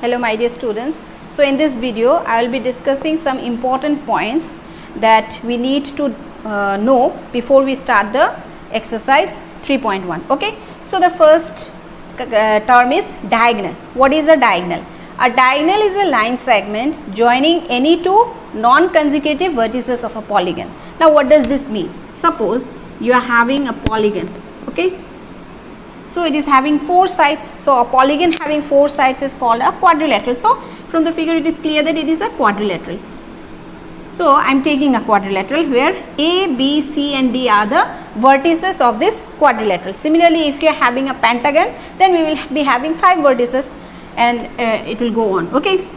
Hello my dear students. So in this video I will be discussing some important points that we need to know before we start the exercise 3.1. Okay. So the first term is diagonal. What is a diagonal? A diagonal is a line segment joining any two non-consecutive vertices of a polygon. Now what does this mean? Suppose you are having a polygon. Okay. So it is having four sides. So a polygon having four sides is called a quadrilateral. So from the figure it is clear that it is a quadrilateral. So I am taking a quadrilateral where A, B, C and D are the vertices of this quadrilateral. Similarly, if you are having a pentagon, then we will be having 5 vertices and it will go on. Okay.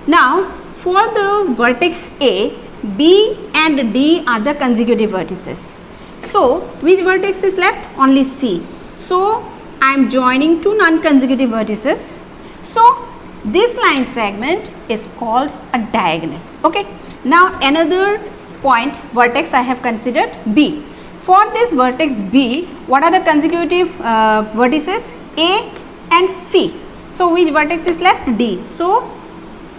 Now for the vertex A, B and D are the consecutive vertices. So which vertex is left? Only C. So I am joining two non-consecutive vertices. So this line segment is called a diagonal. Okay. Now another point, vertex I have considered B. For this vertex B, what are the consecutive vertices? A and C. So which vertex is left? D. So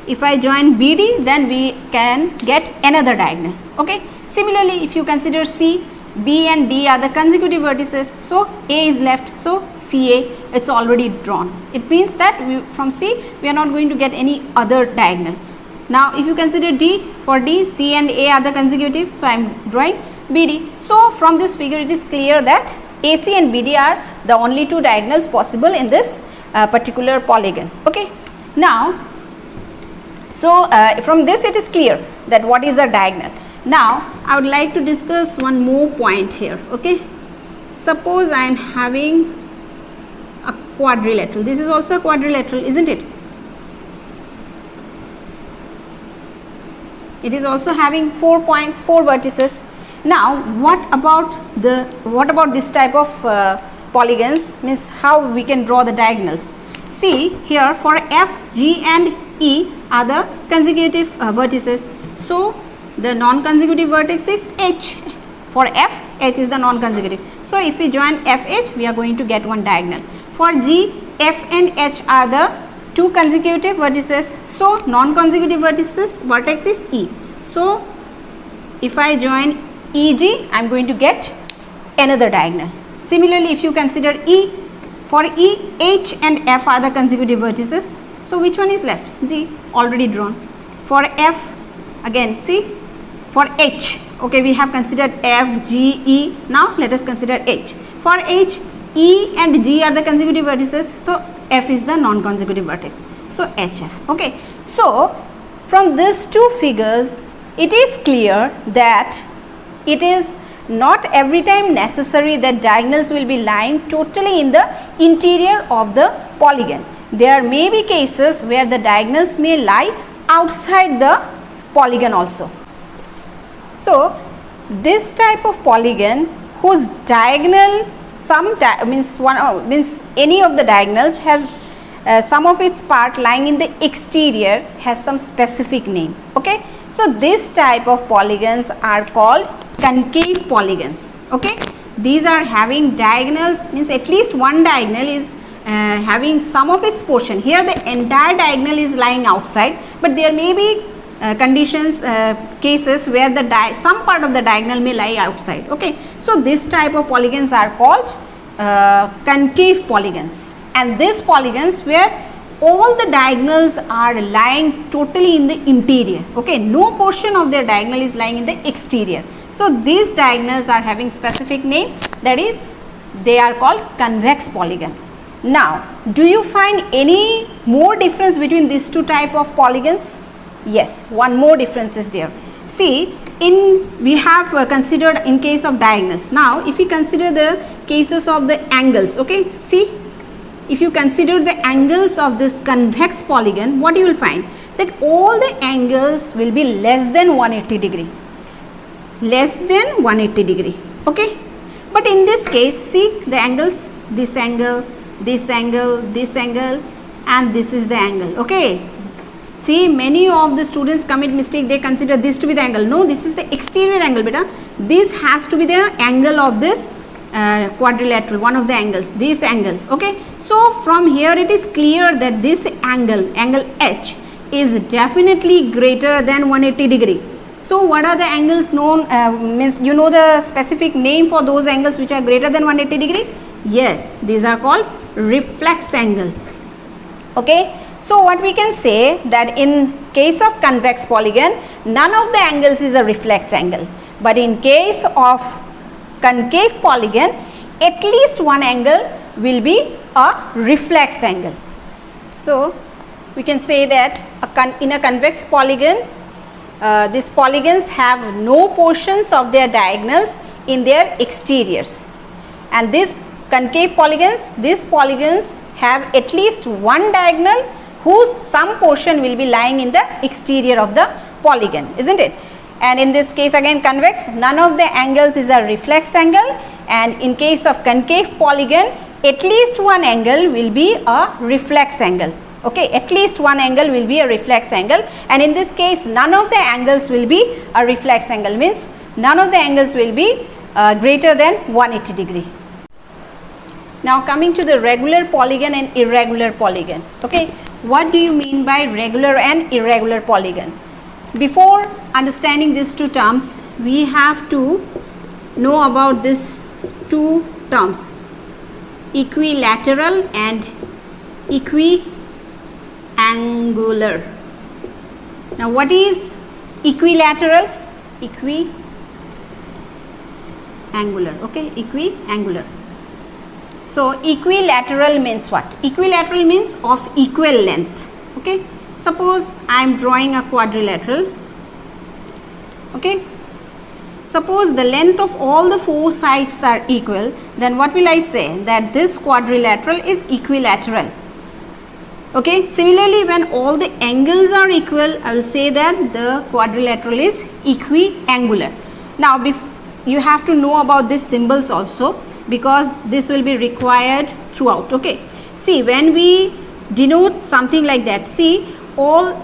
if I join BD, then we can get another diagonal. Okay. Similarly, if you consider C, B and D are the consecutive vertices. So A is left. So CA, it's already drawn. It means that from C we are not going to get any other diagonal. Now if you consider D, for D, C and A are the consecutive. So I am drawing BD. So from this figure it is clear that AC and BD are the only two diagonals possible in this particular polygon. Okay. Now, so from this it is clear that what is a diagonal. Now I would like to discuss one more point here. Okay. Suppose I am having a quadrilateral. This is also a quadrilateral, isn't it? It is also having 4 points, 4 vertices. Now what about this type of polygons, means how we can draw the diagonals. See here, for F, G and E are the consecutive vertices. So the non-consecutive vertex is H. For F, H is the non-consecutive. So if we join FH, we are going to get one diagonal. For G, F and H are the two consecutive vertices. So non-consecutive vertex is E. So if I join EG, I am going to get another diagonal. Similarly, if you consider E, for E, H and F are the consecutive vertices. So which one is left? G, already drawn. For F, again see, for H, okay, we have considered F, G, E. Now let us consider H. For H, E and G are the consecutive vertices. So F is the non-consecutive vertex. So HF. Okay. So from these two figures, it is clear that it is not every time necessary that diagonals will be lying totally in the interior of the polygon. There may be cases where the diagonals may lie outside the polygon also. So this type of polygon whose diagonal means any of the diagonals has some of its part lying in the exterior has some specific name. Okay. So this type of polygons are called concave polygons. Okay. These are having diagonals, means at least one diagonal is having some of its portion. Here the entire diagonal is lying outside, but there may be conditions, cases where the some part of the diagonal may lie outside. Okay. So this type of polygons are called concave polygons, and these polygons where all the diagonals are lying totally in the interior. Okay. No portion of their diagonal is lying in the exterior. So these diagonals are having specific name, that is they are called convex polygon. Now do you find any more difference between these two type of polygons? Yes, one more difference is there. See, we have considered in case of diagonals. Now if we consider the cases of the angles, okay, see, if you consider the angles of this convex polygon, what you will find? That all the angles will be less than 180 degree. Less than 180 degree. Okay. But in this case, see the angles, this angle, this angle, this angle, and this is the angle. Okay. See, many of the students commit mistake, they consider this to be the angle. No, this is the exterior angle, beta. This has to be the angle of this quadrilateral, one of the angles, this angle. Okay, so from here it is clear that this angle, angle H, is definitely greater than 180 degree. So what are the angles known, means you know the specific name for those angles which are greater than 180 degree? Yes, these are called reflex angle. Okay, so what we can say that in case of convex polygon, none of the angles is a reflex angle, but in case of concave polygon, at least one angle will be a reflex angle. So we can say that in a convex polygon, these polygons have no portions of their diagonals in their exteriors, and these concave polygons, these polygons have at least one diagonal whose some portion will be lying in the exterior of the polygon, isn't it? And in this case again convex, none of the angles is a reflex angle, and in case of concave polygon, at least one angle will be a reflex angle. Okay, at least one angle will be a reflex angle, and in this case none of the angles will be a reflex angle, means none of the angles will be greater than 180 degree. Now coming to the regular polygon and irregular polygon. Okay, what do you mean by regular and irregular polygon? Before understanding these two terms, we have to know about these two terms, equilateral and equiangular. Now what is equilateral? Equiangular. Okay, equiangular. So equilateral means what? Equilateral means of equal length. Okay, suppose I am drawing a quadrilateral. Okay, suppose the length of all the four sides are equal, then what will I say? That this quadrilateral is equilateral. Okay, similarly when all the angles are equal, I will say that the quadrilateral is equiangular. Now you have to know about these symbols also, because this will be required throughout. Okay, see, when we denote something like that, see, all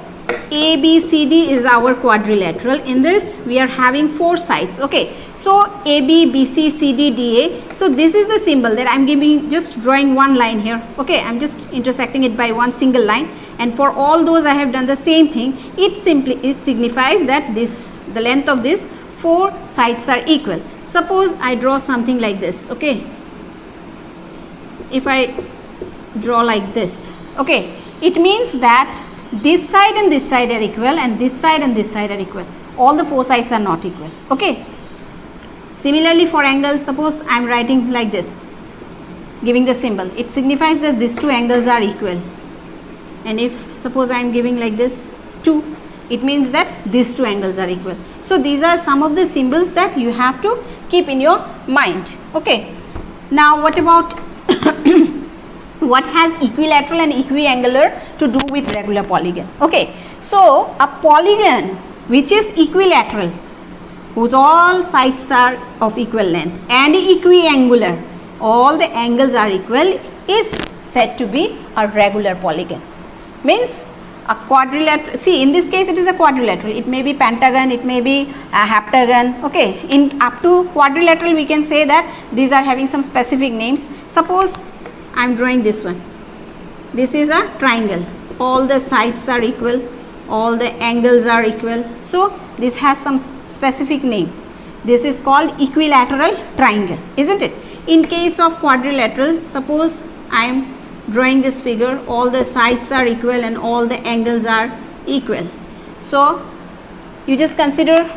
A, B, C, D is our quadrilateral. In this we are having four sides. Okay, so A, B, B, C, C, D, D, A. So this is the symbol that I am giving, just drawing one line here. Okay, I am just intersecting it by one single line, and for all those I have done the same thing. It signifies that the length of these four sides are equal. Suppose I draw something like this. Okay, if I draw like this, okay, it means that this side and this side are equal, and this side and this side are equal. All the four sides are not equal. Okay, similarly for angles, suppose I am writing like this, giving the symbol, it signifies that these two angles are equal. And if suppose I am giving like this 2, it means that these two angles are equal. So these are some of the symbols that you have to keep in your mind. Okay, now what about what has equilateral and equiangular to do with regular polygon? Okay, so a polygon which is equilateral, whose all sides are of equal length, and equiangular, all the angles are equal, is said to be a regular polygon. Means a quadrilateral, see, in this case it is a quadrilateral, it may be pentagon, it may be a heptagon. Okay, in up to quadrilateral we can say that these are having some specific names. Suppose I am drawing this one, this is a triangle, all the sides are equal, all the angles are equal, so this has some specific name. This is called equilateral triangle, isn't it? In case of quadrilateral, suppose I am drawing this figure, all the sides are equal and all the angles are equal. So you just consider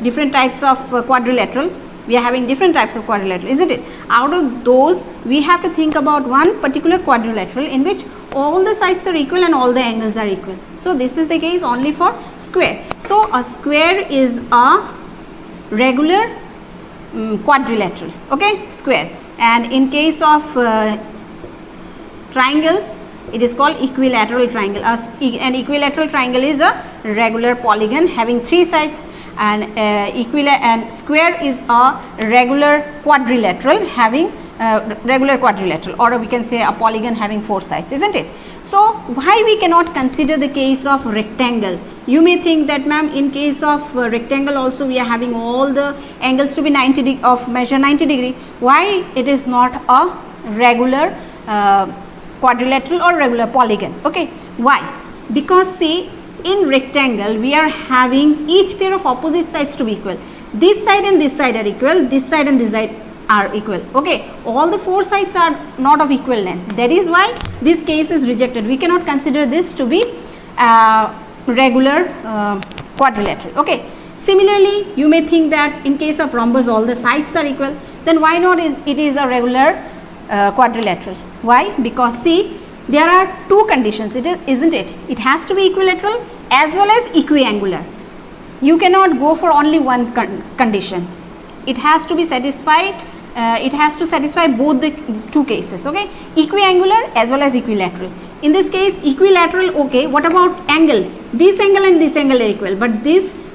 different types of quadrilateral. We are having different types of quadrilateral, isn't it? Out of those, we have to think about one particular quadrilateral in which all the sides are equal and all the angles are equal. So this is the case only for square. So a square is a regular quadrilateral. Okay, square. And in case of triangles, it is called equilateral triangle. An equilateral triangle is a regular polygon having three sides, and square is a regular quadrilateral having regular quadrilateral, or we can say a polygon having four sides, isn't it? So why we cannot consider the case of rectangle? You may think that ma'am, in case of rectangle also we are having all the angles to be 90 degree of measure 90 degree. Why it is not a regular quadrilateral or regular polygon? Okay, why? Because see, in rectangle we are having each pair of opposite sides to be equal. This side and this side are equal, this side and this side are equal. Okay, all the four sides are not of equal length. That is why this case is rejected. We cannot consider this to be regular quadrilateral. Okay, similarly you may think that in case of rhombus all the sides are equal, then why not it is a regular quadrilateral? Why? Because see, there are two conditions, isn't it? It has to be equilateral as well as equiangular. You cannot go for only one condition. It has to be satisfied. It has to satisfy both the two cases. Okay, equiangular as well as equilateral. In this case, equilateral. Okay, what about angle? This angle and this angle are equal, but this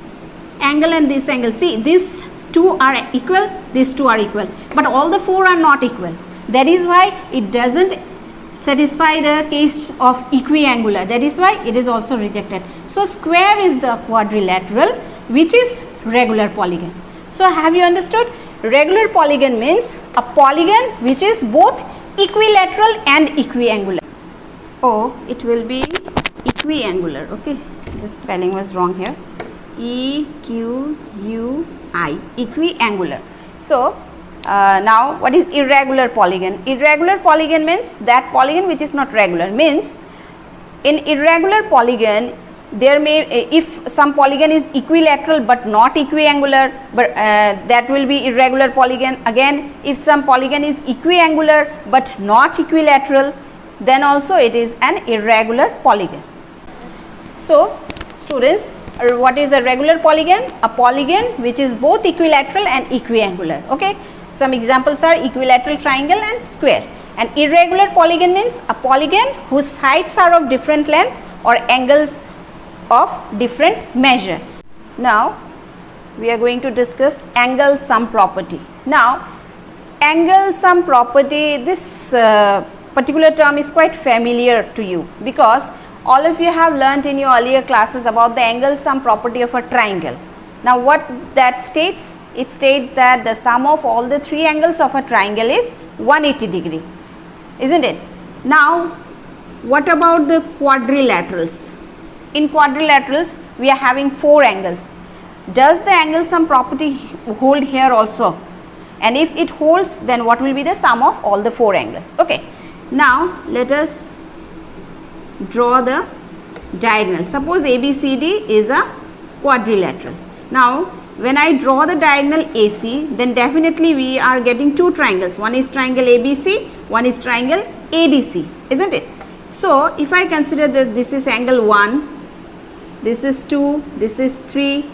angle and this angle, see, these two are equal, these two are equal, but all the four are not equal. That is why it doesn't satisfy the case of equiangular. That is why it is also rejected. So square is the quadrilateral which is regular polygon. So have you understood? Regular polygon means a polygon which is both equilateral and equiangular. Oh, it will be equiangular. Okay, this spelling was wrong here. E-Q-U-I, equiangular. So now what is irregular polygon? Irregular polygon means that polygon which is not regular. Means in irregular polygon there may, if some polygon is equilateral but not equiangular, but that will be irregular polygon. Again, if some polygon is equiangular but not equilateral, then also it is an irregular polygon. So students, what is a regular polygon? A polygon which is both equilateral and equiangular. Okay, some examples are equilateral triangle and square. An irregular polygon means a polygon whose sides are of different length or angles of different measure. Now we are going to discuss angle sum property. Now angle sum property, this particular term is quite familiar to you because all of you have learnt in your earlier classes about the angle sum property of a triangle. Now what that states? It states that the sum of all the three angles of a triangle is 180 degree, isn't it? Now what about the quadrilaterals? In quadrilaterals we are having four angles. Does the angle sum property hold here also? And if it holds, then what will be the sum of all the four angles? Okay, now let us draw the diagonal. Suppose ABCD is a quadrilateral. Now when I draw the diagonal AC, then definitely we are getting two triangles. One is triangle ABC, one is triangle ADC, isn't it? So if I consider that this is angle 1, this is 2, this is 3,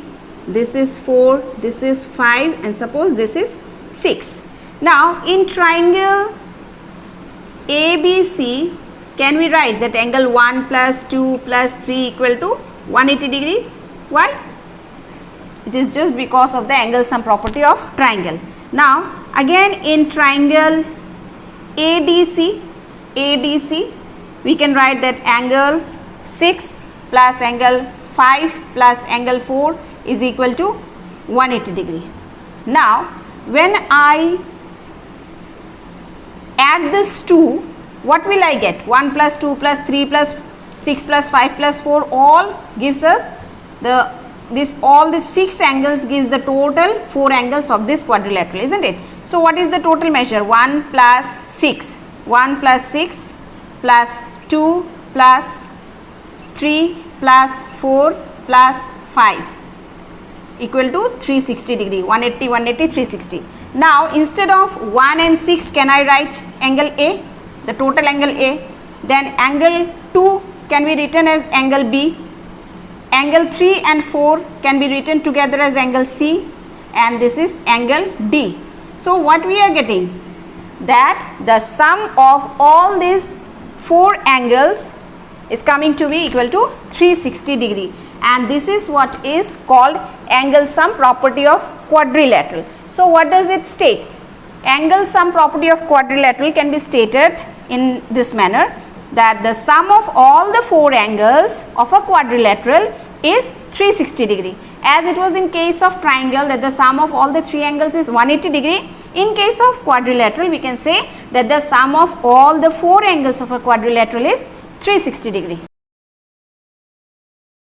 this is 4, this is 5, and suppose this is 6. Now in triangle ABC, can we write that angle 1 plus 2 plus 3 equal to 180 degree? Why? It is just because of the angle sum property of triangle. Now again in triangle ADC, we can write that angle 6 plus angle 5 plus angle 4 is equal to 180 degree. Now when I add this 2, what will I get? 1 plus 2 plus 3 plus 6 plus 5 plus 4 all gives us all the 6 angles gives the total 4 angles of this quadrilateral, isn't it? So what is the total measure? 1 plus 6, 1 plus 6 plus 2 plus 3 plus 4 plus 5 equal to 360 degree, 180, 180, 360. Now instead of 1 and 6, can I write angle A, the total angle A? Then angle 2 can be written as angle B. Angle 3 and 4 can be written together as angle C, and this is angle D. So what we are getting? That the sum of all these 4 angles is coming to be equal to 360 degree, and this is what is called angle sum property of quadrilateral. So what does it state? Angle sum property of quadrilateral can be stated in this manner, that the sum of all the 4 angles of a quadrilateral is 360 degree. As it was in case of triangle that the sum of all the 3 angles is 180 degree, in case of quadrilateral we can say that the sum of all the 4 angles of a quadrilateral is 360 degree.